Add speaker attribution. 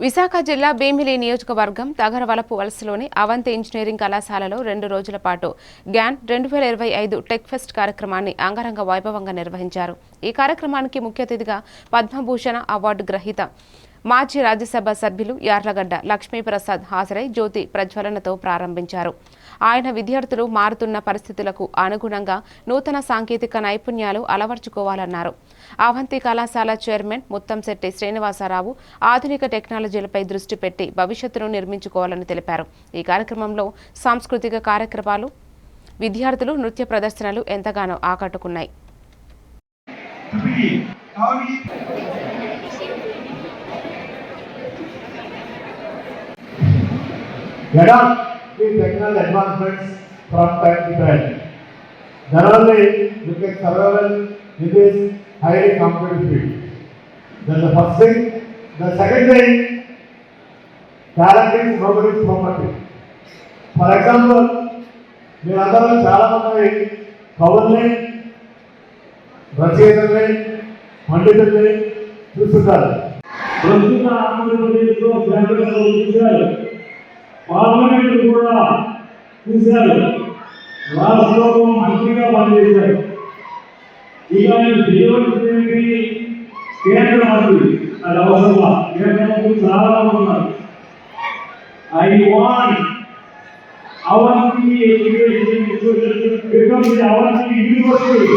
Speaker 1: విశాఖ జిల్లా భీమిలి నియోజకవర్గం తగరవలపు వలసలోని అవంతి ఇంజనీరింగ్ కళాశాలలో 2 రోజుల పాటు గ్యాన్ 2025 టెక్ ఫెస్ట్ కార్యక్రమాన్ని అంగరంగ వైభవంగా నిర్వహించారు. ఈ కార్యక్రమానికి ముఖ్య అతిథిగా పద్మభూషణ అవార్డు గ్రహీత మాజీ రాజ్యసభ సభ్యులు యార్లగడ్డ లక్ష్మీప్రసాద్ హాజరై జ్యోతి ప్రజ్వలనతో ప్రారంభించారు. ఆయన విద్యార్థులు మారుతున్న పరిస్థితులకు అనుగుణంగా నూతన సాంకేతిక నైపుణ్యాలు అలవర్చుకోవాలన్నారు. అవంతి కళాశాల చైర్మన్ ముత్తంశెట్టి శ్రీనివాసరావు ఆధునిక టెక్నాలజీలపై దృష్టి పెట్టి భవిష్యత్తును నిర్మించుకోవాలని తెలిపారు. ఈ కార్యక్రమంలో సాంస్కృతిక కార్యక్రమాలు, విద్యార్థులు నృత్య ప్రదర్శనలు ఎంతగానో ఆకట్టుకున్నాయి.
Speaker 2: Adopt the technical advancements from time to time. Then only you can survive in this highly competitive field. That's the first thing. The second thing, talent is nobody's property. For example, మీరు అందరూ చాలా మంది కవుల్ని, రచయితల్ని, పండితుల్ని చూస్తుంటారు. ప్రస్తుత ఆంధ్రప్రదేశ్లో చూశారు, parliament కూడా చూశారు, రాష్ట్రంలో మంత్రిగా పనిచేశారు. ఇక దేవుడి కేంద్ర మంత్రి, అది అవసరం. కేంద్ర మంత్రులు చాలా ఉన్నారు. I want Avanti education Avanti university